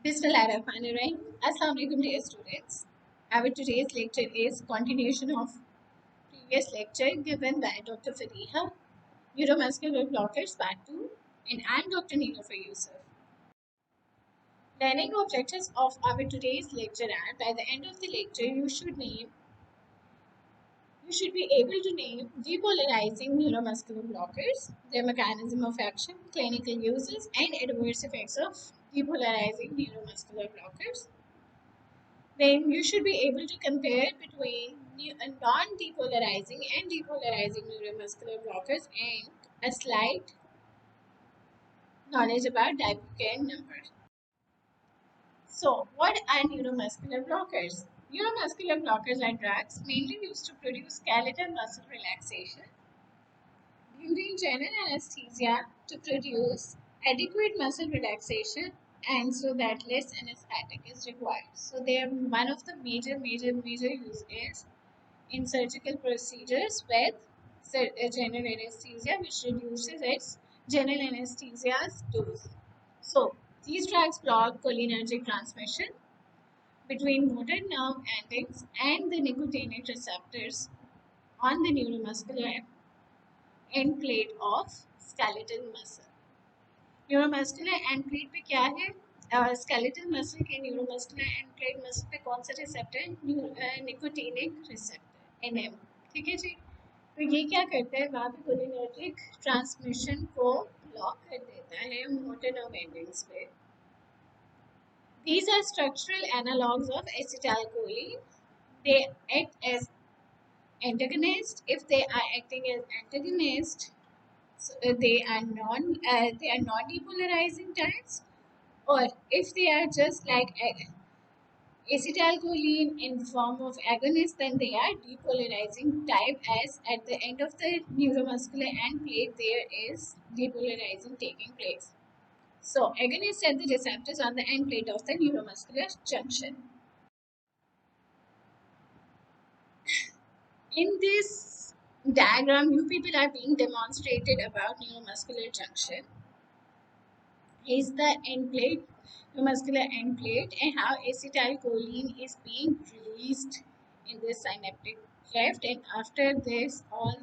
Bismillahirrahmanirrahim. Assalamu alaikum dear students. Our today's lecture is continuation of previous lecture given by Dr. Fariha, Neuromuscular Blockers Part 2, and I am Dr. Nilofer Yusuf. Learning objectives of our today's lecture are by the end of the lecture you should be able to name depolarizing neuromuscular blockers, their mechanism of action, clinical uses, and adverse effects of depolarizing neuromuscular blockers. Then you should be able to compare between non-depolarizing and depolarizing neuromuscular blockers and a slight knowledge about Dipocane number. So, what are neuromuscular blockers? Neuromuscular blockers are drugs mainly used to produce skeletal muscle relaxation during general anesthesia to produce adequate muscle relaxation and so that less anesthetic is required. So, they are one of the major use is in surgical procedures with general anesthesia, which reduces its general anesthesia's dose. So, these drugs block cholinergic transmission between motor nerve endings and the nicotinic receptors on the neuromuscular end plate of skeletal muscle. Neuromuscular end plate पे क्या है? Skeletal muscle के neuromuscular end plate muscle पे कौन सा receptor? Nicotinic receptor NM. ठीक है जी. तो ये क्या करता है? वहाँ पे कोलिनर्जिक ट्रांसमिशन को ब्लॉक कर देता है मोटर नर्व एंडिंग्स पे. These are structural analogs of acetylcholine. They act as antagonists. If they are acting as antagonists, so they are non-depolarizing types, or if they are just like acetylcholine in the form of agonist, then they are depolarizing type, as at the end of the neuromuscular end plate there is depolarizing taking place. So agonists at the receptors on the end plate of the neuromuscular junction. In this diagram, you people are being demonstrated about neuromuscular junction. Is the end plate, neuromuscular end plate, and how acetylcholine is being released in the synaptic cleft, and after this all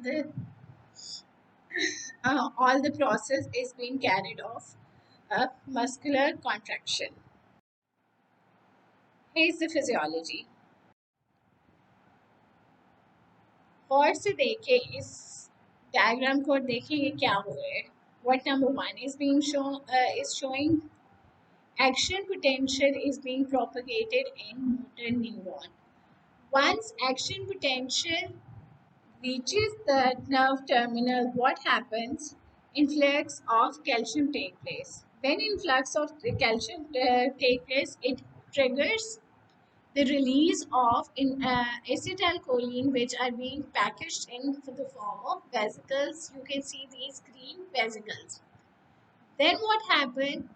the process is being carried off a muscular contraction. Here's the physiology. और से देखे इस diagram को देखेंगे क्या हो रहा है. What number 1 is being shown is showing action potential is being propagated in motor neuron. Once action potential reaches the nerve terminal, what happens? Influx of calcium take place. When influx of the calcium take place, it triggers the release of acetylcholine, which are being packaged in the form of vesicles. You can see these green vesicles. Then what happens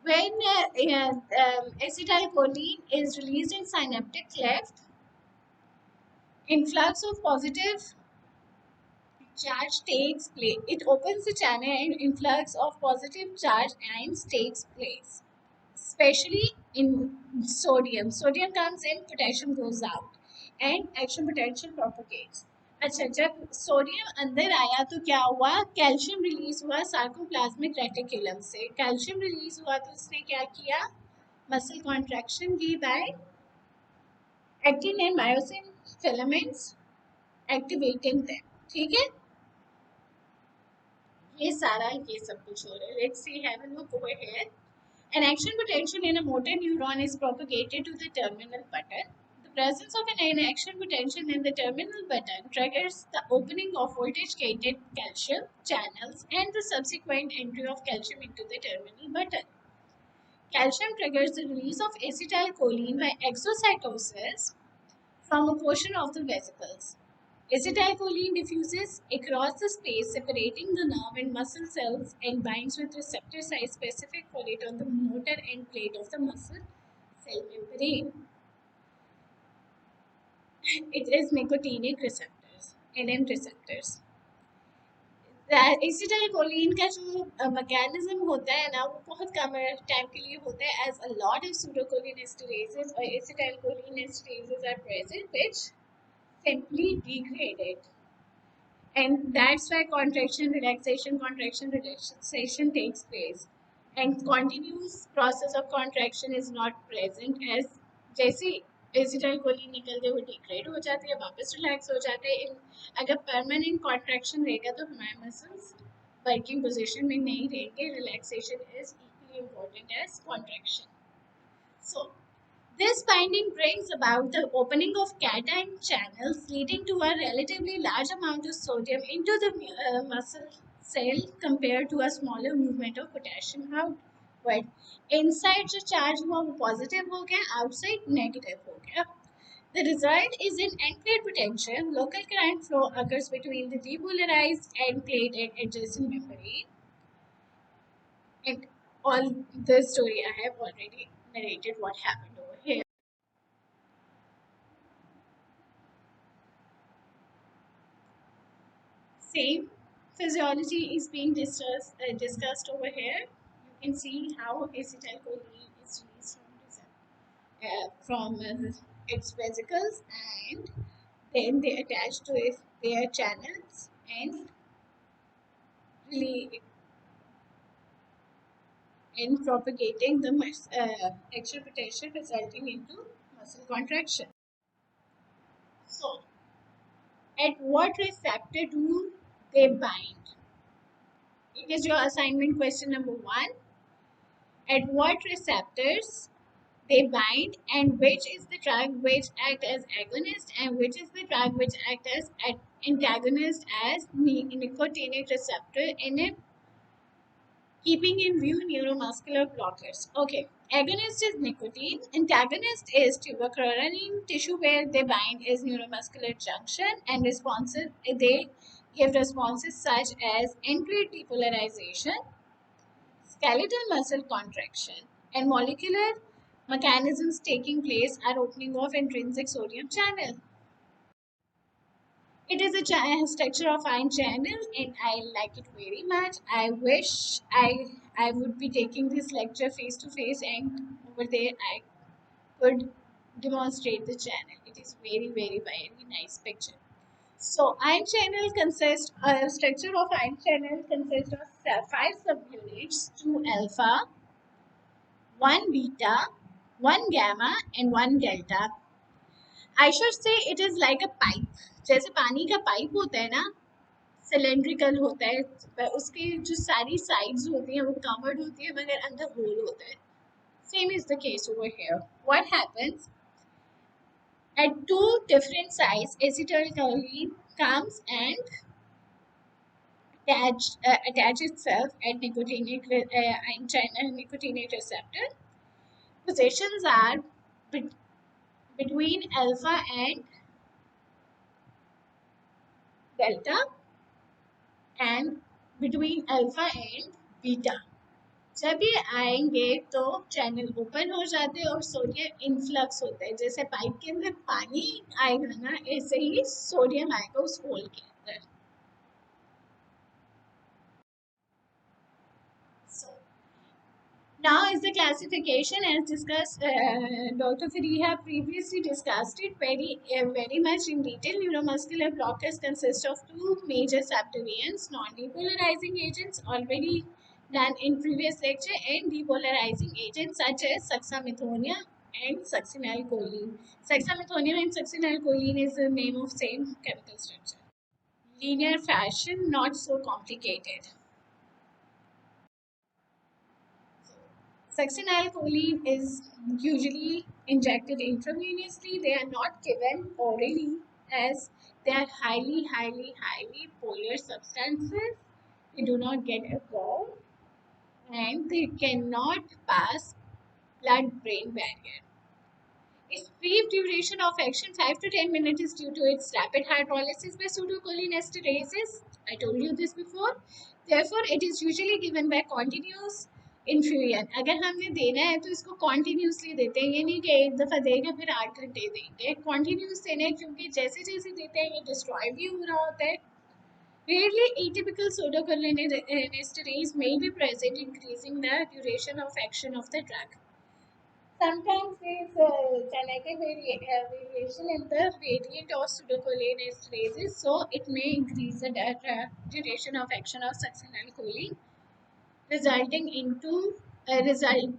when acetylcholine is released in synaptic cleft? Influx of positive charge takes place. It opens the channel and influx of positive charge ions takes place, especially in sodium. Sodium comes in, potassium goes out, and action potential propagates. अच्छा, जब sodium अंदर आया तो क्या हुआ? Calcium release हुआ sarcoplasmic reticulum से. Calcium release हुआ तो उसने क्या किया? मसल कॉन्ट्रैक्शन दी by actin and myosin filaments activating them. ठीक है, ये सब कुछ हो रहा है. Let's see, have a look over here. An action potential in a motor neuron is propagated to the terminal button. The presence of an action potential in the terminal button triggers the opening of voltage-gated calcium channels and the subsequent entry of calcium into the terminal button. Calcium triggers the release of acetylcholine by exocytosis from a portion of the vesicles. Acetylcholine diffuses across the space separating the nerve and muscle cells and binds with receptor site specific for it on the motor end plate of the muscle cell membrane. It is nicotinic receptors, NM receptors. Acetylcholine का जो mechanism होता है ना, वो बहुत कम time के लिए होता है, as a lot of pseudocholinesterase or acetylcholinesterase are present which simply degrade it, and that's why contraction relaxation takes place, and continuous process of contraction is not present, as जैसे एसिटाइल कोलिन निकलते हुए degrade हो जाते हैं, वापस relax हो जाते हैं। अगर परमानेंट कॉन्ट्रैक्शन रहेगा तो हमारे मसल्स वर्किंग पोजीशन में नहीं रहेंगे। Relaxation is equally important as contraction. So this binding brings about the opening of cation channels, leading to a relatively large amount of sodium into the muscle cell compared to a smaller movement of potassium outward. Inside जो charge हुआ वो positive हो गया, outside negative हो गया. The result is an end-plate potential. Local current flow occurs between the depolarized end plate and adjacent membrane. And all the story I have already narrated what happened over here. Same physiology is being discussed over here. You can see how acetylcholine is released from its vesicles, and then they attach to their channels and really in propagating the extra potential resulting into muscle contraction. So, at what receptor do they bind? It is your assignment question number 1. At what receptors they bind, and which is the drug which act as agonist and which is the drug which act as antagonist as nicotinic receptor in keeping in view neuromuscular blockers. Okay, agonist is nicotine, antagonist is tuberculin tissue where they bind is neuromuscular junction, and responses they give responses such as end-plate depolarization, skeletal muscle contraction, and molecular mechanisms taking place are opening of intrinsic sodium channel. It is a structure of ion channel, and I like it very much. I wish I would be taking this lecture face to face, and over there I could demonstrate the channel. It is very nice picture. So ion channel consists structure of ion channel consists of 5 subunits: 2 alpha, 1 beta, 1 gamma, and 1 delta. I should say it is like a pipe. जैसे पानी का pipe होता है ना, cylindrical होता है, उसकी जो सारी साइड्स होती हैं वो कवर्ड होती है मगर अंदर होल होता है. Same is the case over here. What happens? At two different sides, acetylcholine comes and attach itself at ion channel nicotinic receptor. Positions are between alpha and delta and between alpha and beta. जब ये आएंगे तो channel open हो जाते हैं और sodium influx होता है. जैसे पाइप के अंदर पानी आएगा ना, ऐसे ही सोडियम आएगा उस होल के अंदर. So, now is the classification as discussed. Dr. Fariha previously discussed it very much in detail. Neuromuscular blockers consist of two major subdivisions: non-depolarizing agents, already done in previous lecture, and depolarizing agents such as succinylcholine and succinylcholine. Succinylcholine and succinylcholine is the name of same chemical structure. Linear fashion, not so complicated. Succinylcholine is usually injected intravenously. They are not given orally as they are highly polar substances. They do not get absorbed and they cannot pass blood-brain barrier. Its brief duration of action 5 to 10 minutes is due to its rapid hydrolysis by pseudocholinesterases. I told you this before. Therefore, it is usually given by continuous infusion. अगर हमने देना है तो इसको continuously देते हैं, ये नहीं कि एक दफ़ा देगा फिर 8 घंटे देंगे. Continuous देना है क्योंकि जैसे जैसे देते हैं ये destroy भी हो रहा होता है. Rarely atypical pseudocholinesterase may be present, increasing the duration of action of the drug. Sometimes there is a genetic variation in the variant of pseudocholinesterase, so it may increase the duration of action of succinylcholine, resulting into result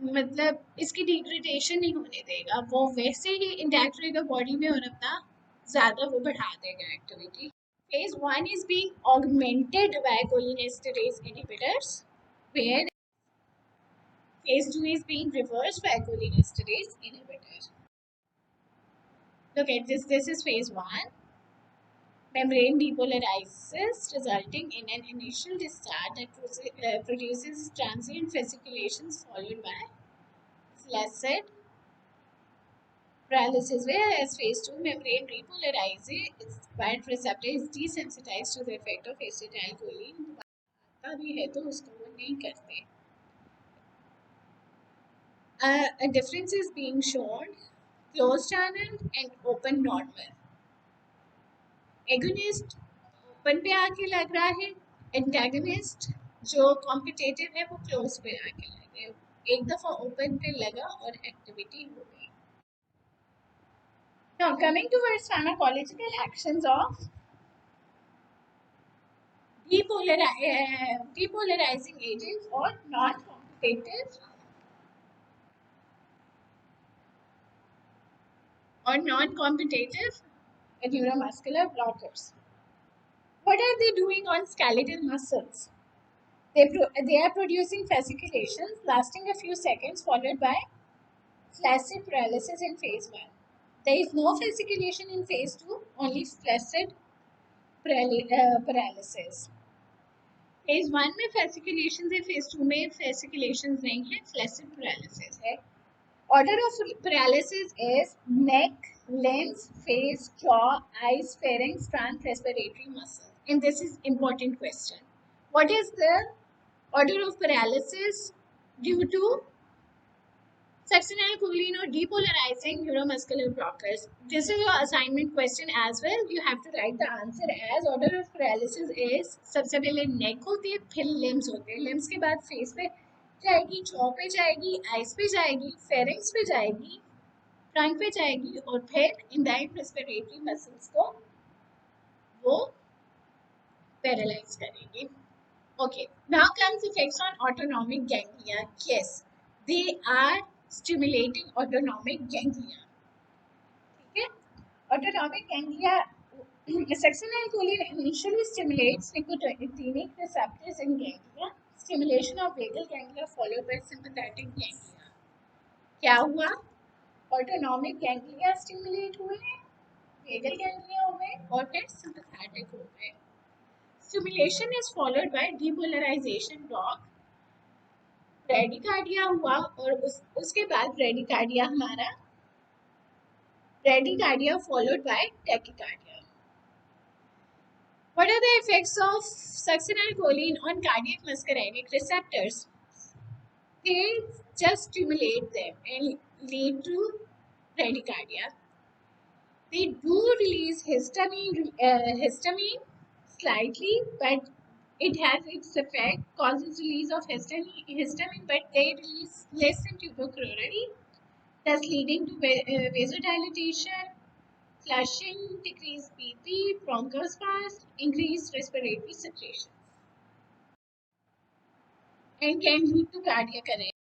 मतलब इसकी degradation नहीं होने देगा, वो वैसे ही intact रहेगा body में और अपना ज़्यादा वो बढ़ा देगा activity. Phase 1 is being augmented by cholinesterase inhibitors, where Phase 2 is being reversed by cholinesterase inhibitors. Look at this. This is Phase 1. Membrane depolarizes, resulting in an initial discharge that produces transient fasciculations followed by flaccid paralysis. Whereas Phase 2 membrane repolarizes, but receptor is desensitized to the effect of acetylcholine. भी है तो उसको वो नहीं करते. A difference is being shown: closed channel and open normal. Agonist open पे आके लग रहा है, एंटागनिस्ट जो कॉम्पिटेटिव है वो क्लोज पे आके लगे. एक दफा ओपन पे लगा और एक्टिविटी हो गई. Now coming towards pharmacological actions of depolarizing agents or non-competitive neuromuscular blockers. What are they doing on skeletal muscles? They are producing fasciculations lasting a few seconds, followed by flaccid paralysis in Phase 1. There is no fasciculation in Phase 2, only flaccid paralysis. Phase 1 में fasciculations है, Phase 2 में fasciculations नहीं है, flaccid paralysis है. Order of paralysis is neck, limbs, face, jaw, eyes, pharynx, trunk, respiratory muscle. And this is important question. What is the order of paralysis due to succinylcholine or depolarizing neuromuscular blockers? This is your assignment question as well. You have to write the answer as order of paralysis is सबसे पहले neck होती है, फिर limbs होते हैं. Limbs के बाद face पे जाएगी, jaw पे जाएगी, eyes पे जाएगी, pharynx पे जाएगी, trunk पे जाएगी और फिर indirect respiratory muscles को वो paralyze करेगी. Okay, now comes effects on autonomic ganglia. Yes, they are stimulating autonomic ganglia. Okay, autonomic ganglia. Succinylcholine initially stimulates nicotinic receptors in ganglia. Stimulation of vagal ganglia followed by sympathetic ganglia. क्या हुआ? Autonomic ganglia stimulate हुए, vagal ganglia हो गए और फिर sympathetic हो गए. Stimulation is followed by depolarization block. Bradycardia हुआ और उसके बाद ब्रेडिकार्डिया हमारा bradycardia followed by tachycardia. What are the effects of succinylcholine on cardiac muscarinic receptors? They just stimulate them and lead to bradycardia. They do release histamine slightly, but it has its effect, causes release of histamine, but they release less than tubercularity, thus leading to vasodilatation, flushing, decreased BP, bronchospasm, increased respiratory secretion, and can lead to cardiac arrest.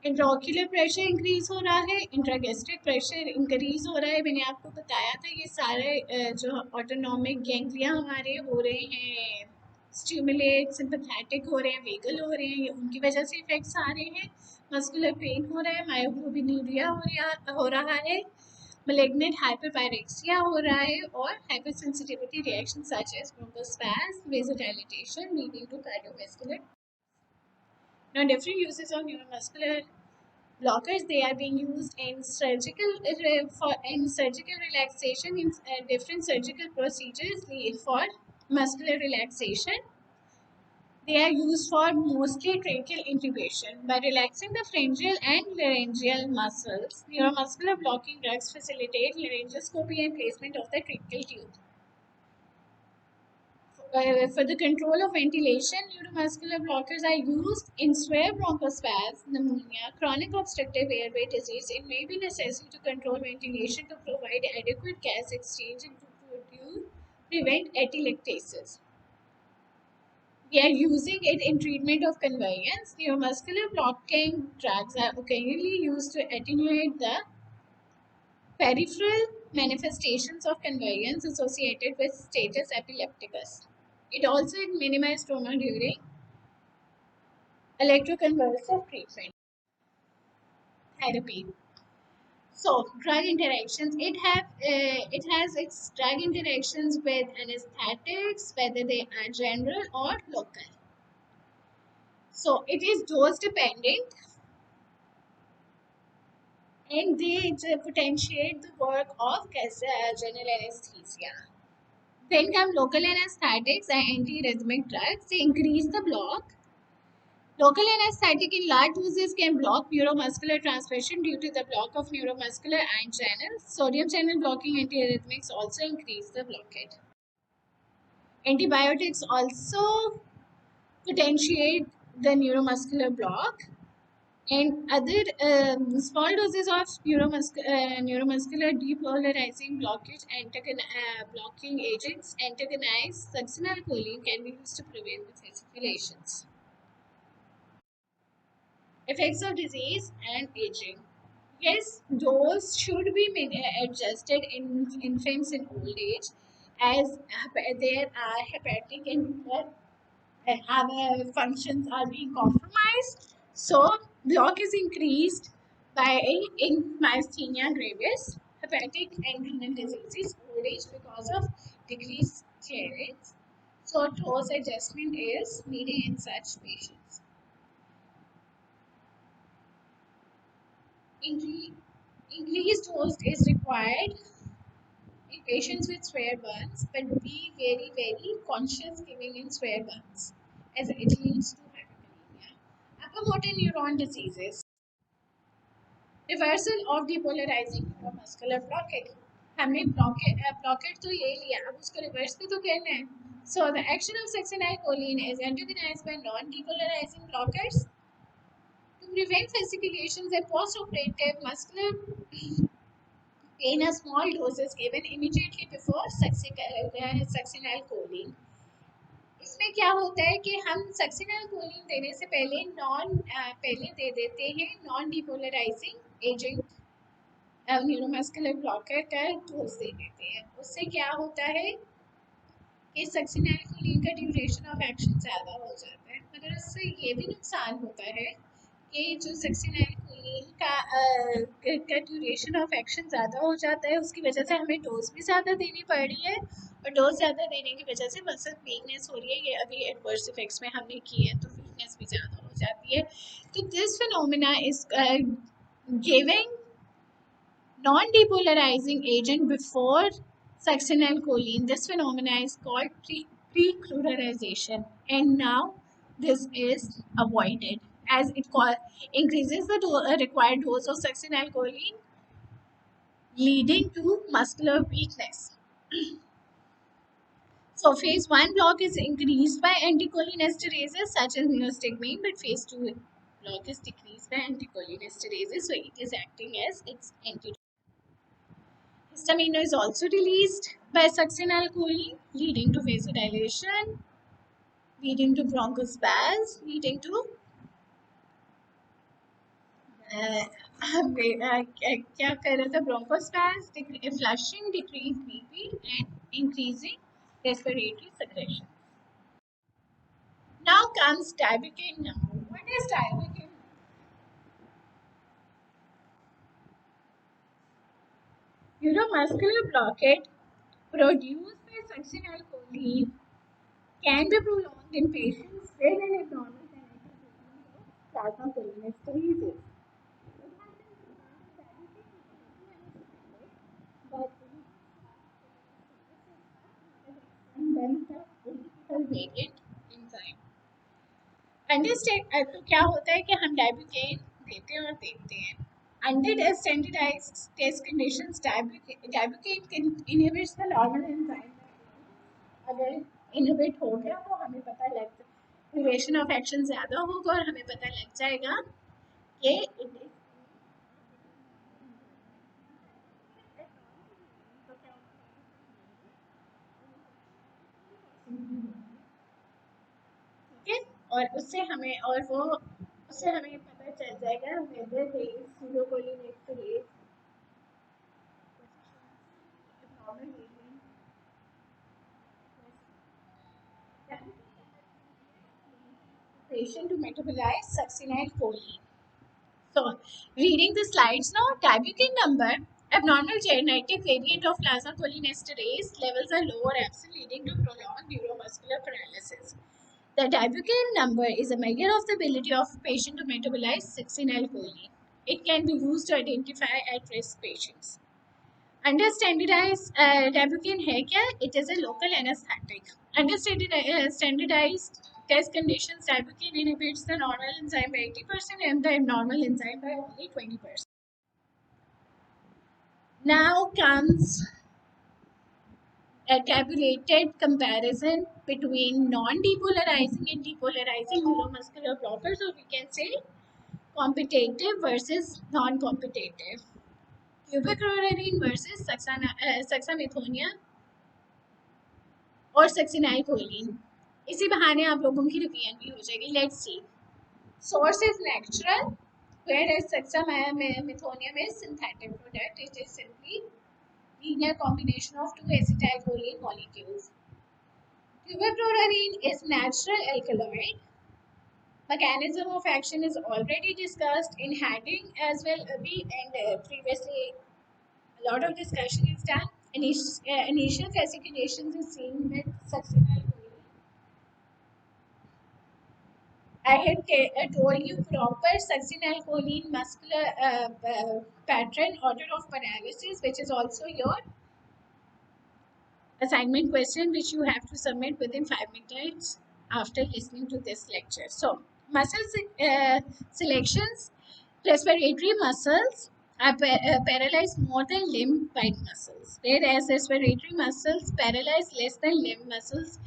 Intraocular pressure increase हो रहा है, intragastric pressure increase हो रहा है. मैंने आपको बताया था ये सारे जो ऑटोनॉमिक गैंग्लिया हमारे हो रहे हैं, स्टिमुलेट, सिंपैथेटिक हो रहे हैं, वेगल हो रहे हैं, उनकी वजह से इफेक्ट्स आ रहे हैं. मस्कुलर पेन हो रहा है, मायोग्लोबिनुरिया हो रहा है, malignant hyperpyrexia हो रहा है और hypersensitivity reactions such as bronchospasm, vasodilatation leading to cardiovascular. Now, different uses of neuromuscular blockers, they are being used in surgical relaxation in different surgical procedures for muscular relaxation. They are used for mostly tracheal intubation. By relaxing the pharyngeal and laryngeal muscles, neuromuscular blocking drugs facilitate laryngoscopy and placement of the tracheal tube. For the control of ventilation, neuromuscular blockers are used in severe bronchospasm, pneumonia, chronic obstructive airway disease. It may be necessary to control ventilation to provide adequate gas exchange and to prevent atelectasis. We are using it in treatment of conveyance. Neuromuscular blocking drugs are occasionally used to attenuate the peripheral manifestations of conveyance associated with status epilepticus. It also minimizes trauma during electroconvulsive treatment therapy. So, drug interactions. It has its drug interactions with anesthetics, whether they are general or local. So, it is dose dependent, and they potentiate the work of general anesthesia. Then come local anesthetics and antiarrhythmic drugs. They increase the block. Local anesthetic in large doses can block neuromuscular transmission due to the block of neuromuscular ion channels. Sodium channel blocking antiarrhythmics also increase the blockade. Antibiotics also potentiate the neuromuscular block, and other small doses of neuromuscular depolarizing blockage blocking agents antagonize succinylcholine can be used to prevent the fasciculations. Effects of disease and aging. Yes, those should be adjusted in infants in old age, as there are hepatic and other functions are being compromised. So, block is increased by in myasthenia gravis, hepatic and renal diseases, old age because of decreased clearance. So, dose adjustment is needed in such patients. Incre- Increased dose is required in patients with severe burns, but be very, very conscious giving in severe burns as it leads to hyperkalemia. Upper motor neuron diseases. Reversal of depolarizing neuromuscular blockade. हमने blockade तो ये लिया, अब उसको reverse भी तो करना है. So the action of succinylcholine is antagonized by non-depolarizing blockers to prevent fasciculations and post-operative muscular pain. A small dose is given immediately before succinylcholine. इसमें क्या होता है कि हम सक्सिनलकोलिन देने से पहले दे देते हैं non depolarising agent neuromuscular blocker का डोज दे देते हैं. उससे क्या होता है कि सक्सिनलकोलिन का ड्यूरेशन ऑफ एक्शन ज़्यादा हो जाता है, मगर उससे ये भी नुकसान होता है कि जो सक्सिनलकोलिन का ड्यूरेशन ऑफ एक्शन ज़्यादा हो जाता है, उसकी वजह से हमें डोज भी ज़्यादा देनी पड़ रही है, और डोज ज़्यादा देने की वजह से मसल वीकनेस हो रही है. ये अभी एडवर्स इफेक्ट्स में हमने की है, तो वीकनेस भी ज़्यादा हो जाती है. तो this phenomena is giving non-depolarizing agent before succinylcholine. This phenomena is called preclurization, and now this is avoided as it increases the required dose of succinylcholine, leading to muscular weakness. So phase 1 block is increased by anticholinesterases such as neostigmine, but phase 2 block is decreased by anticholinesterases, so it is acting as its antidote. Histamine is also released by succinylcholine, leading to vasodilation, leading to bronchospasm, leading to क्या कर रहा था bronchospasm, flushing, decreased BP, and increasing respiratory secretion. Now comes Diabetic number. What is Diabetic? Neuromuscular blockade produced by succinylcholine can be prolonged in patients with an abnormal genetic disease of plasma cholinesterase. It has been found that diabetic but and then the atypical variant enzyme. Understand तो क्या होता है कि हम डायबिकेन देते हैं और देखते हैं. Under standardized test conditions, Diabucaine inhibits the normal enzyme. अगर इनहिबिट हो गया तो हमें पता लग, ड्यूरेशन ऑफ एक्शन ज़्यादा होगा और हमें पता लग जाएगा कि ठीक है, और उससे हमें पता चल जाएगा whether there is pseudocholinesterase abnormal variant patient to metabolize succinylcholine. So, reading the slides now, Daibukin number, abnormal genetic variant of plasma cholinesterase levels are low or absent, leading to prolonged neuromuscular paralysis. The Daibukin number is a measure of the ability of patient to metabolize succinylcholine. It can be used to identify at-risk patients. Under standardized Daibukin है क्या? It is a local anesthetic. Under standardized test conditions, Daibukin inhibits the normal enzyme by 80% and the abnormal enzyme by only 20%. Now comes a tabulated comparison between non-depolarizing and depolarizing neuromuscular blockers, or we can say competitive versus non-competitive. Cubic versus saxamethonium और सक्सिनाइलकोलिन. इसी बहाने आप लोगों की revision भी हो जाएगी. Let's see. Source is natural, whereas saxamethonium is synthetic product. It is simply linear combination of two acetylcholine molecules. Cubic is natural alkaloid. Mechanism of action is already discussed in heading as well, and previously a lot of discussion is done. Initial fasciculations is seen with succinylcholine. I had told you proper succinylcholine muscular pattern order of paralysis, which is also your assignment question, which you have to submit within 5 minutes after listening to this lecture. So, muscle selections, respiratory muscles are paralyze more than limb bite muscles, whereas respiratory muscles paralyze less than limb muscles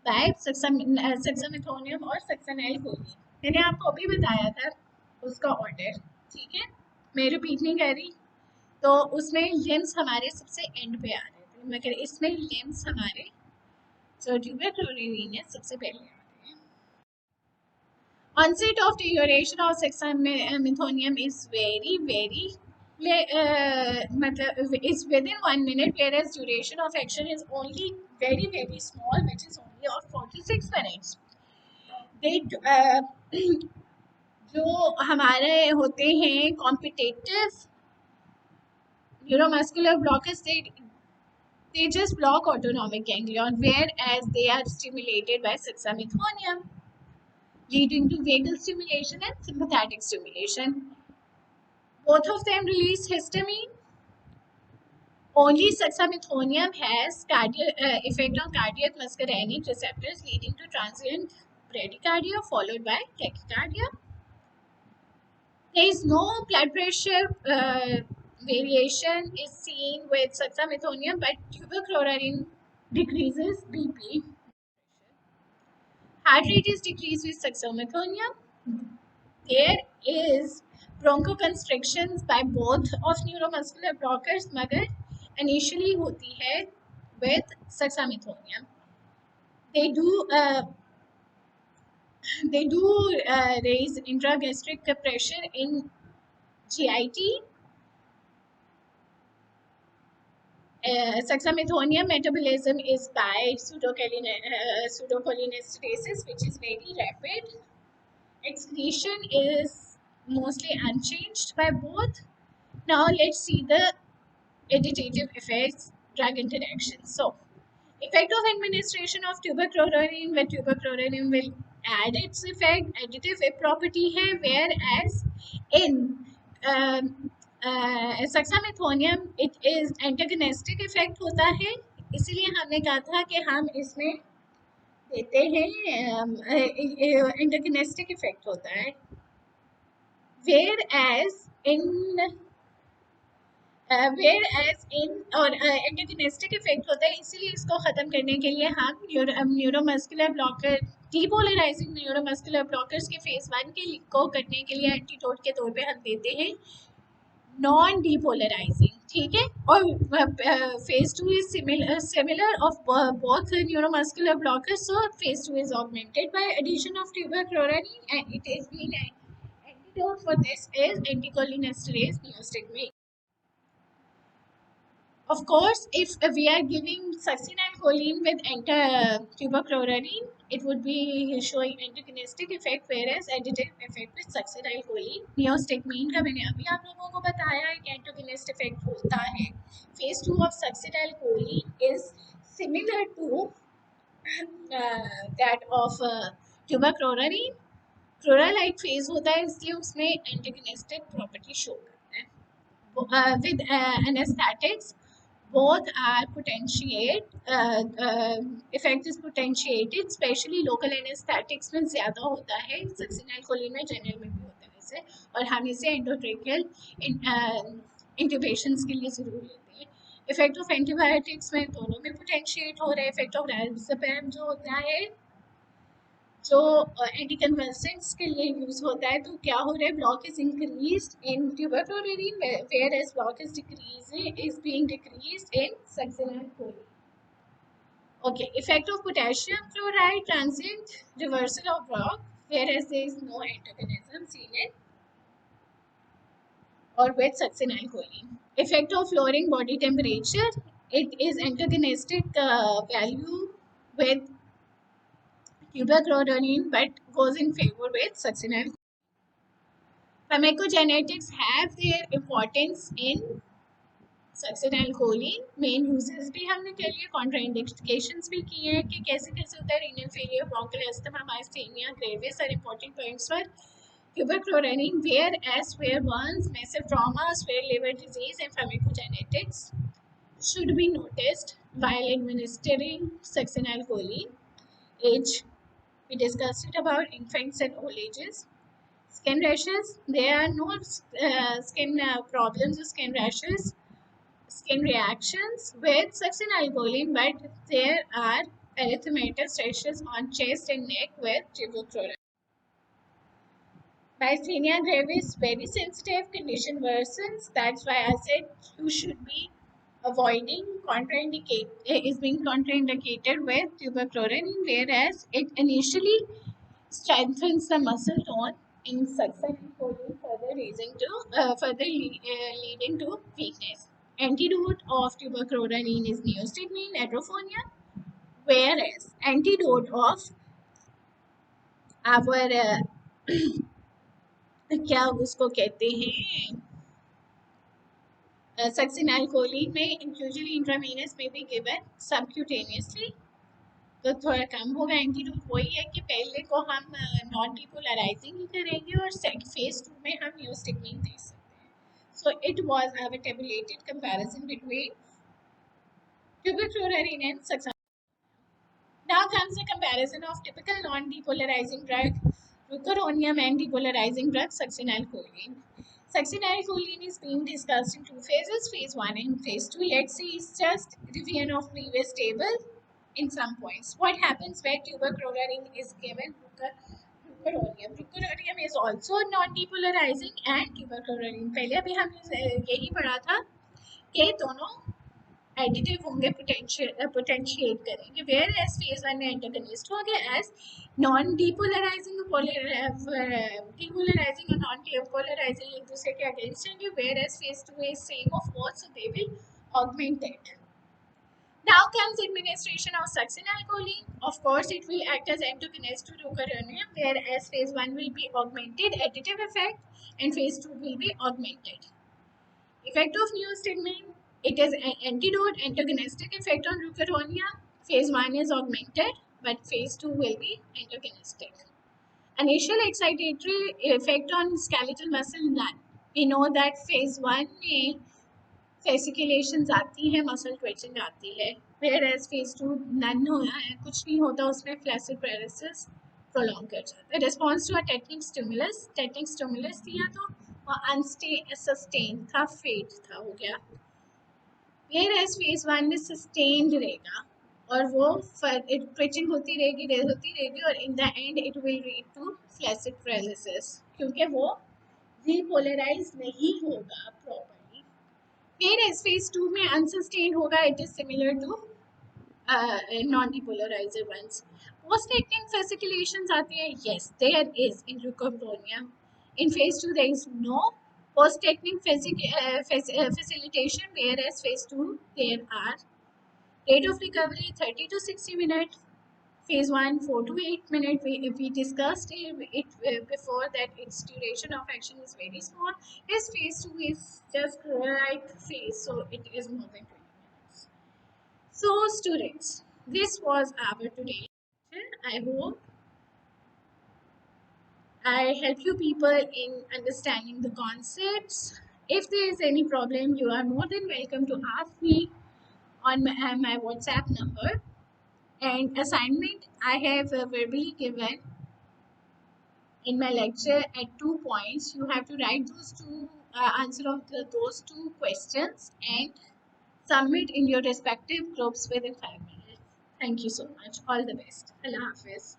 by saxamethonium और succinylcholine. मैंने आपको अभी बताया था उसका order, ठीक है, मैं रिपीट नहीं कर रही. तो उसमें लिम्स हमारे सबसे एंड पे आ रहे थे, मगर इसमें लिम्स हमारे जो ट्यूबरक्लोरिन है सबसे पहले आ रहे हैं. Onset of deterioration of saxamethonium is very is within 1 minute, whereas duration of action is only very small, which is only of 46 minutes. They जो हमारे होते हैं competitive neuromuscular blockers, they just block autonomic ganglion, whereas they are stimulated by saxamethonium, leading to vagal stimulation and sympathetic stimulation. Both of them release histamine. Only saxamethonium has effect on cardiac muscarinic receptors, leading to transient bradycardia followed by tachycardia. There is no blood pressure variation is seen with saxamethonium, but tuberclorin decreases BP. Heart rate is decreased with saxamethonium. There is bronchoconstrictions by both of neuromuscular blockers, मगर initially होती है with saxamethonium. They do raise intragastric pressure in GIT. Saxamethonium metabolism is by pseudocholinesterases, which is very rapid. Excretion is mostly unchanged by both. Now let's see the additive effects, drug interactions. So, effect of administration of tuberclorin, where tuberclorin will add its effect, additive property है, whereas in saxamethonium it is antagonistic effect होता है, इसलिए हमने कहा था कि हम इसमें देते हैं antagonistic effect होता है, whereas in whereas in और एंटागोनिस्टिक इफेक्ट होता है, इसीलिए इसको ख़त्म करने के लिए हम neuromuscular blocker depolarising neuromuscular blockers के फेज 1 के को करने के लिए एंटीडोट के तौर पे हम देते हैं नॉन डीपोलराइजिंग, ठीक है। और phase 2 is similar of both neuromuscular blockers, so phase 2 is augmented by addition of tubocurarine and it is been antidote for this is anticholinesterase neostigmine. Of course, if we are giving succinylcholine with tubercloranine, it would be showing antagonistic effect, whereas additive effect with succinylcholine. Neostigmine का मैंने अभी आप लोगों को बताया है कि antagonist effect होता है. Phase 2 of succinylcholine is similar to that of tubercloranine. क्लोरालाइट फेज होता है, इसलिए उसमें एंटागोनिस्टिक प्रॉपर्टी शो करता है. With anesthetics, both are effect is potentiated, especially local anesthetics में ज़्यादा होता है, सक्सिनाइलकोलिन में जनरल में भी होता है वैसे, और हम इसे एंडोट्रेकियल इंट्यूबेशंस के लिए ज़रूर लेते हैं. इफेक्ट ऑफ एंटीबायोटिक्स में दोनों में पोटेंशिएट हो रहा है. इफेक्ट ऑफ राइजोपैम जो होता है जो एंटी कन्वल्सेंट्स के लिए यूज होता है, तो क्या हो रहा है, block is increased in tubocurarine whereas block is being decreased in succinylcholine. Okay, effect of potassium chloride transient reversal of block whereas there is no antagonism seen in or with succinylcholine. Effect of lowering body temperature, it is antagonistic value with tubercloranine but goes in favor with succinylcholine. Pharmacogenetics have their importance in succinylcholine. Main uses भी हमने कर लिए, contraindications भी किए हैं कि कैसे कैसे होता है. Renal failure, bronchial asthma, myasthenia gravis are important points for tubercloranine, where one's massive trauma, severe liver disease, and pharmacogenetics should be noticed while administering succinylcholine. Age, we discussed it about infants and old ages. Skin rashes, there are no skin problems with skin rashes, skin reactions with succinylcholine, but there are erythematous rashes on chest and neck with tubercloranine. Myasthenia gravis, very sensitive, condition worsens. That's why I said you should be avoiding is being contraindicated with tubercloranine, whereas it initially strengthens the muscle tone in succinylcholine, further leading to weakness. Antidote of tubercloranine is neostigmine, atrophonia, whereas antidote of our क्या उसको कहते हैं सक्सिनाइलकोलिन में usually intravenous में भी given subcutaneously, तो थोड़ा कम होगा. एंटीडोट वही है कि पहले को हम नॉन डिपोलराइजिंग ही करेंगे और फेज 2 में हम न्यूस्टिग्मिन दे सकते हैं. So it was a tabulated comparison between tubercloranine and succinylcholine. Now comes the comparison of typical non-depolarizing drug Rocuronium and depolarizing drug succinylcholine. Succinylcholine is being discussed in two phases, phase 1 and phase 2. Let's see, it's just revision of previous table in some points. What happens when tubercloranine is given Rocuronium? Rocuronium is also non-depolarizing and tubercloranine. पहले अभी हमने यही पढ़ा था कि दोनों additive होंगे, potentiate करेंगे, वेयर एज फेज 1 में एंटागोनिस्ट हो गया, एज नॉन डीपोलराइजिंग डीपोलराइजिंग और नॉन डीपोलराइजिंग एक दूसरे के अगेंस्ट होंगे, whereas phase 2 is same of both, so they will augmented. Now comes administration of succinylcholine. Of course, it will act as antagonist to rocuronium, whereas phase 1 will be augmented additive effect and phase 2 will be augmented. Effect of neostigmine, it is an antidote, antagonistic effect on rocuronium. Phase 1 is augmented, but phase 2 will be antagonistic. Initial excitatory effect on skeletal muscle, none. We know that phase 1 में fasciculations आती है, muscle twitching आती है, whereas phase 2 none कुछ नहीं होता उसमें, flaccid paralysis prolong कर जाता है. Response to a technique stimulus दिया तो और unsustained था, फेट था, हो गया। Whereas phase 1 में sustained रहेगा और वो twitching होती रहेगी और in the end it will lead to flaccid paralysis क्योंकि वो repolarize नहीं होगा properly. Whereas phase 2 में unsustained होगा, it is similar to non-depolarizer ones. Post-acting fasciculations आती है, yes, there is in leukovonia. In phase 2 there is no post-acting facilitation, whereas phase 2 there are. Rate of recovery 30 to 60 minutes. Phase 1 4 to 8 minutes. We discussed it before that its duration of action is very small. This phase 2 is just like phase, so it is more than 20 minutes. So students, this was our today lecture. I hope I help you people in understanding the concepts. If there is any problem, you are more than welcome to ask me on my WhatsApp number. And assignment I have verbally given in my lecture at 2 points. You have to write those two answer of those two questions and submit in your respective groups within 5 minutes. Thank you so much. All the best. Allah Hafiz.